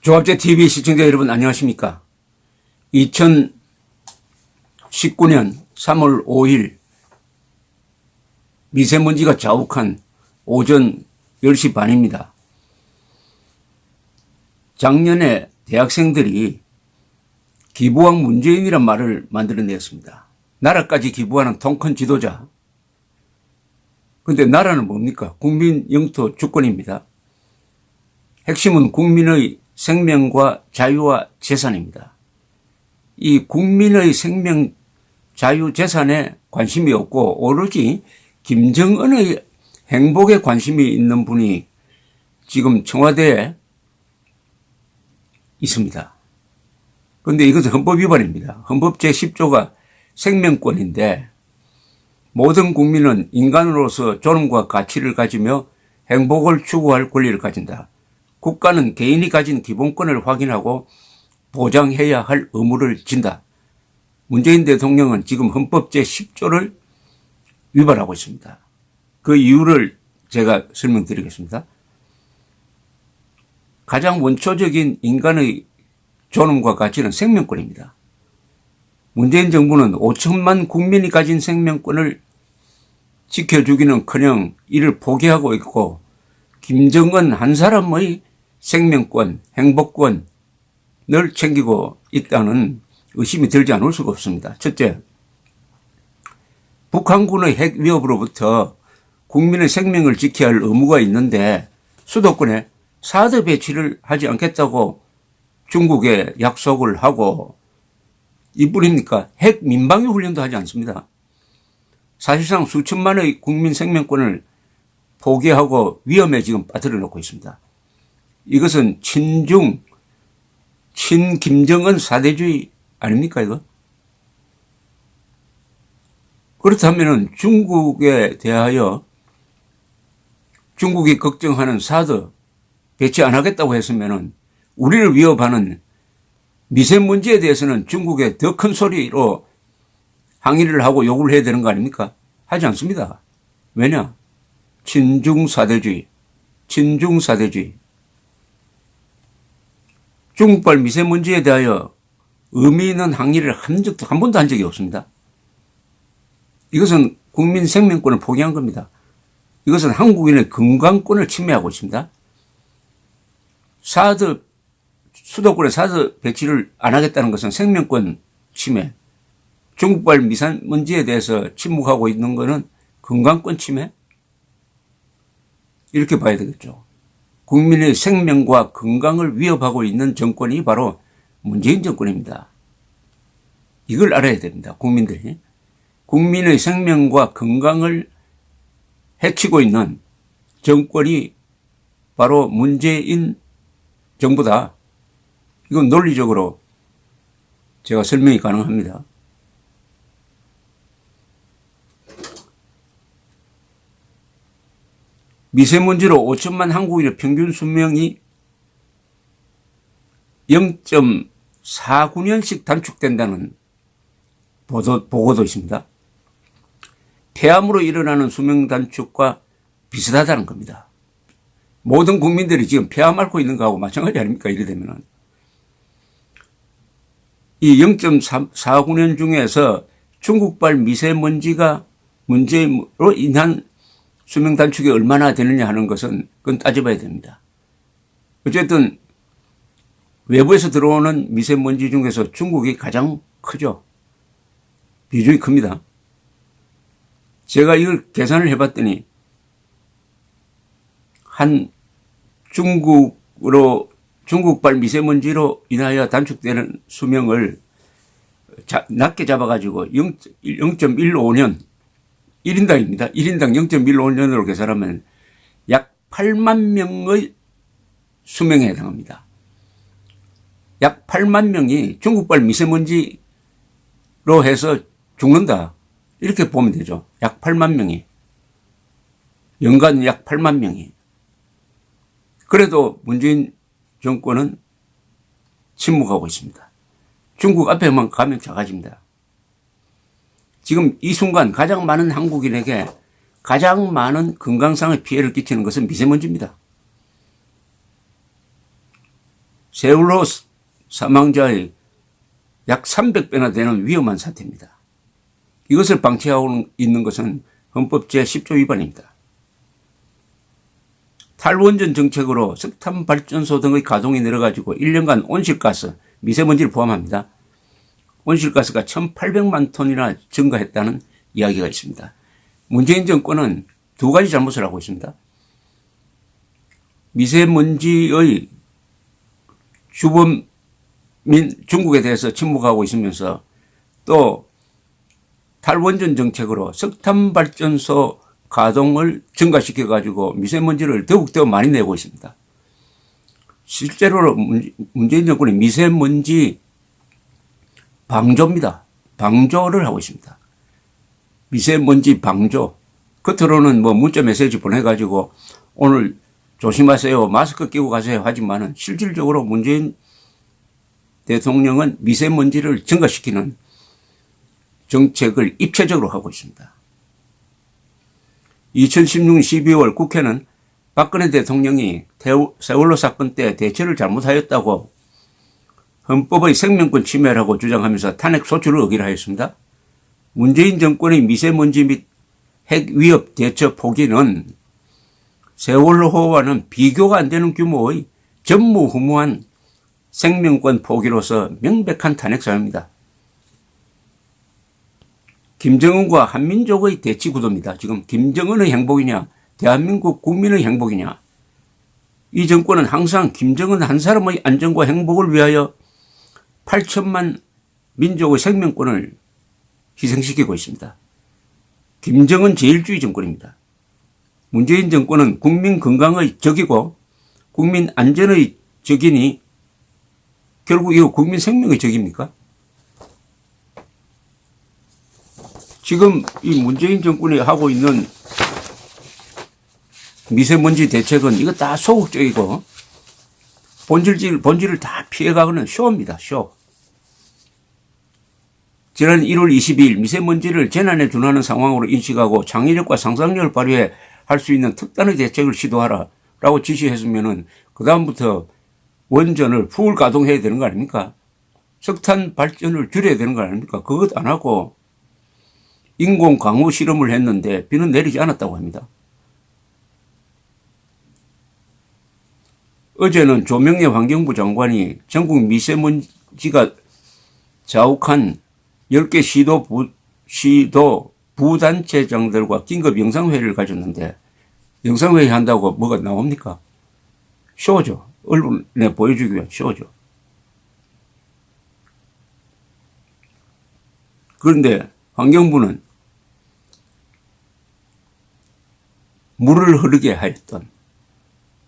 조합제TV 시청자 여러분 안녕하십니까. 2019년 3월 5일 미세먼지가 자욱한 오전 10시 반입니다. 작년에 대학생들이 기부왕 문재인이란 말을 만들어냈습니다. 나라까지 기부하는 통큰 지도자. 그런데 나라는 뭡니까? 국민 영토 주권입니다. 핵심은 국민의 생명과 자유와 재산입니다. 이 국민의 생명, 자유, 재산에 관심이 없고 오로지 김정은의 행복에 관심이 있는 분이 지금 청와대에 있습니다. 그런데 이것은 헌법 위반입니다. 헌법 제10조가 생명권인데 모든 국민은 인간으로서 존엄과 가치를 가지며 행복을 추구할 권리를 가진다. 국가는 개인이 가진 기본권을 확인하고 보장해야 할 의무를 진다. 문재인 대통령은 지금 헌법 제10조를 위반하고 있습니다. 그 이유를 제가 설명드리겠습니다. 가장 원초적인 인간의 존엄과 가치는 생명권입니다. 문재인 정부는 5천만 국민이 가진 생명권을 지켜주기는커녕 이를 포기하고 있고 김정은 한 사람의 생명권, 행복권을 챙기고 있다는 의심이 들지 않을 수가 없습니다. 첫째, 북한군의 핵 위협으로부터 국민의 생명을 지켜야 할 의무가 있는데 수도권에 사드 배치를 하지 않겠다고 중국에 약속을 하고 이뿐입니까? 핵 민방위 훈련도 하지 않습니다. 사실상 수천만의 국민 생명권을 포기하고 위험에 지금 빠뜨려 놓고 있습니다. 이것은 친김정은 사대주의 아닙니까, 이거? 그렇다면 중국에 대하여 중국이 걱정하는 사드 배치 안 하겠다고 했으면 우리를 위협하는 미세먼지에 대해서는 중국에 더 큰 소리로 항의를 하고 요구를 해야 되는 거 아닙니까? 하지 않습니다. 왜냐? 친중사대주의. 중국발 미세먼지에 대하여 의미 있는 항의를 한 번도 한 적이 없습니다. 이것은 국민 생명권을 포기한 겁니다. 이것은 한국인의 건강권을 침해하고 있습니다. 수도권에 사드 배치를 안 하겠다는 것은 생명권 침해. 중국발 미세먼지에 대해서 침묵하고 있는 것은 건강권 침해? 이렇게 봐야 되겠죠. 국민의 생명과 건강을 위협하고 있는 정권이 바로 문재인 정권입니다. 이걸 알아야 됩니다. 국민들이. 국민의 생명과 건강을 해치고 있는 정권이 바로 문재인 정부다. 이건 논리적으로 제가 설명이 가능합니다. 미세먼지로 5천만 한국인의 평균 수명이 0.49년씩 단축된다는 보고도 있습니다. 폐암으로 일어나는 수명 단축과 비슷하다는 겁니다. 모든 국민들이 지금 폐암 앓고 있는 거하고 마찬가지 아닙니까? 이래 되면은. 이 0.49년 중에서 중국발 미세먼지가 문제로 인한 수명 단축이 얼마나 되느냐 하는 것은 그건 따져봐야 됩니다. 어쨌든 외부에서 들어오는 미세먼지 중에서 중국이 가장 크죠. 비중이 큽니다. 제가 이걸 계산을 해봤더니 중국발 미세먼지로 인하여 단축되는 수명을 낮게 잡아가지고 0.15년 1인당입니다. 1인당 0.15년으로 계산하면 약 8만 명의 수명에 해당합니다. 약 8만 명이 중국발 미세먼지로 해서 죽는다. 이렇게 보면 되죠. 약 8만 명이. 연간 약 8만 명이. 그래도 문재인 정권은 침묵하고 있습니다. 중국 앞에만 가면 작아집니다. 지금 이 순간 가장 많은 한국인에게 가장 많은 건강상의 피해를 끼치는 것은 미세먼지입니다. 세월호 사망자의 약 300배나 되는 위험한 사태입니다. 이것을 방치하고 있는 것은 헌법 제10조 위반입니다. 탈원전 정책으로 석탄발전소 등의 가동이 늘어가지고 1년간 온실가스, 미세먼지를 포함합니다. 온실가스가 1,800만 톤이나 증가했다는 이야기가 있습니다. 문재인 정권은 두 가지 잘못을 하고 있습니다. 미세먼지의 주범인 중국에 대해서 침묵하고 있으면서 또 탈원전 정책으로 석탄발전소 가동을 증가시켜가지고 미세먼지를 더욱더 많이 내고 있습니다. 실제로 문재인 정권이 미세먼지 방조입니다. 방조를 하고 있습니다. 미세먼지 방조. 겉으로는 뭐 문자 메시지 보내가지고 오늘 조심하세요. 마스크 끼고 가세요. 하지만은 실질적으로 문재인 대통령은 미세먼지를 증가시키는 정책을 입체적으로 하고 있습니다. 2016년 12월 국회는 박근혜 대통령이 세월호 사건 때 대처를 잘못하였다고 헌법의 생명권 침해라고 주장하면서 탄핵 소추를 의결하였습니다. 문재인 정권의 미세먼지 및 핵 위협 대처 포기는 세월호와는 비교가 안 되는 규모의 전무후무한 생명권 포기로서 명백한 탄핵 사유입니다. 김정은과 한민족의 대치 구도입니다. 지금 김정은의 행복이냐 대한민국 국민의 행복이냐. 이 정권은 항상 김정은 한 사람의 안전과 행복을 위하여 8천만 민족의 생명권을 희생시키고 있습니다. 김정은 제일주의 정권입니다. 문재인 정권은 국민 건강의 적이고 국민 안전의 적이니 결국 이거 국민 생명의 적입니까? 지금 이 문재인 정권이 하고 있는 미세먼지 대책은 이거 다 소극적이고 본질을 다 피해가는 쇼입니다. 쇼. 지난 1월 22일 미세먼지를 재난에 준하는 상황으로 인식하고 창의력과 상상력을 발휘해 할 수 있는 특단의 대책을 시도하라 라고 지시했으면은 그다음부터 원전을 풀 가동해야 되는 거 아닙니까? 석탄 발전을 줄여야 되는 거 아닙니까? 그것 안 하고 인공 강우 실험을 했는데 비는 내리지 않았다고 합니다. 어제는 조명래 환경부 장관이 전국 미세먼지가 자욱한 10개 시도 부단체장들과 긴급 영상회의를 가졌는데 영상회의 한다고 뭐가 나옵니까? 쇼죠. 언론에 보여주기 위한 쇼죠. 그런데 환경부는 물을 흐르게 하였던,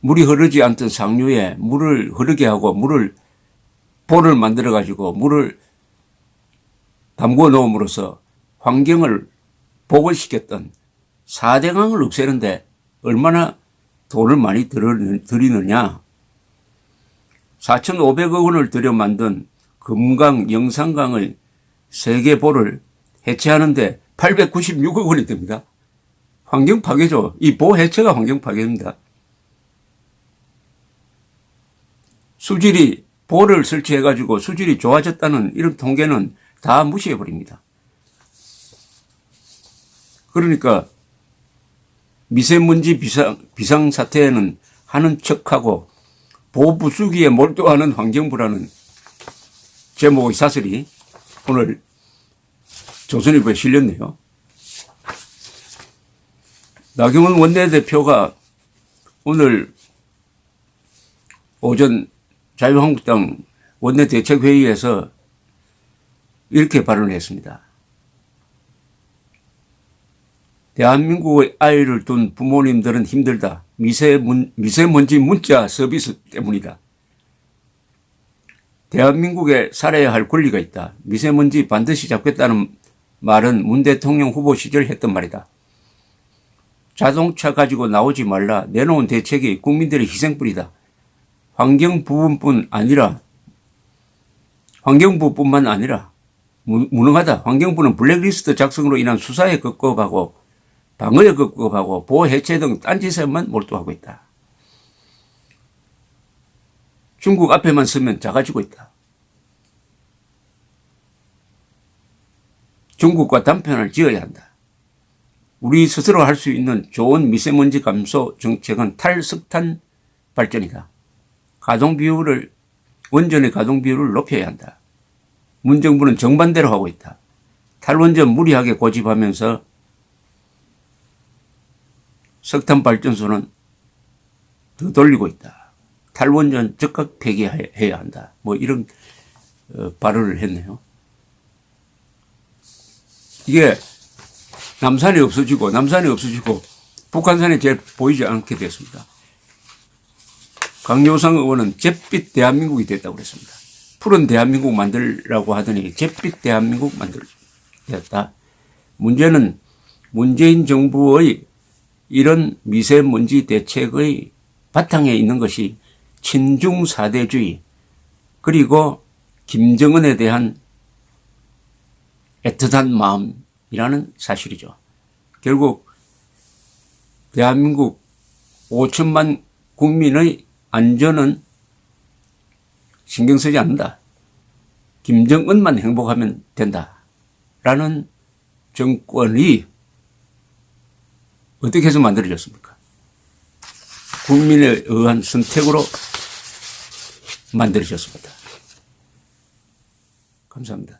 물이 흐르지 않던 상류에 물을 흐르게 하고 볼을 만들어 가지고 물을 담궈 놓음으로써 환경을 복원시켰던 4대강을 없애는데 얼마나 돈을 많이 들이느냐. 4,500억 원을 들여 만든 금강, 영산강의 3개 보를 해체하는데 896억 원이 듭니다. 환경 파괴죠. 이 보 해체가 환경 파괴입니다. 보를 설치해가지고 수질이 좋아졌다는 이런 통계는 다 무시해버립니다. 그러니까 미세먼지 비상사태에는 하는 척하고 보부수기에 몰두하는 환경부라는 제목의 사설이 오늘 조선일보에 실렸네요. 나경원 원내대표가 오늘 오전 자유한국당 원내대책회의에서 이렇게 발언을 했습니다. 대한민국의 아이를 둔 부모님들은 힘들다. 미세먼지 문자 서비스 때문이다. 대한민국에 살아야 할 권리가 있다. 미세먼지 반드시 잡겠다는 말은 문 대통령 후보 시절 했던 말이다. 자동차 가지고 나오지 말라. 내놓은 대책이 국민들의 희생뿐이다. 환경부뿐만 아니라 무능하다. 환경부는 블랙리스트 작성으로 인한 수사에 급급하고 방어에 급급하고 보호 해체 등 딴짓에만 몰두하고 있다. 중국 앞에만 서면 작아지고 있다. 중국과 단편을 지어야 한다. 우리 스스로 할 수 있는 좋은 미세먼지 감소 정책은 탈석탄 발전이다. 원전의 가동 비율을 높여야 한다. 문정부는 정반대로 하고 있다. 탈원전 무리하게 고집하면서 석탄 발전소는 더 돌리고 있다. 탈원전 즉각 폐기해야 한다. 뭐 이런 발언을 했네요. 이게 남산이 없어지고 북한산이 잘 보이지 않게 됐습니다. 강요상 의원은 잿빛 대한민국이 됐다고 그랬습니다. 푸른 대한민국 만들라고 하더니 잿빛 대한민국 만들었다. 문제는 문재인 정부의 이런 미세먼지 대책의 바탕에 있는 것이 친중 사대주의 그리고 김정은에 대한 애틋한 마음이라는 사실이죠. 결국 대한민국 5천만 국민의 안전은 신경 쓰지 않는다. 김정은만 행복하면 된다라는 정권이 어떻게 해서 만들어졌습니까? 국민에 의한 선택으로 만들어졌습니다. 감사합니다.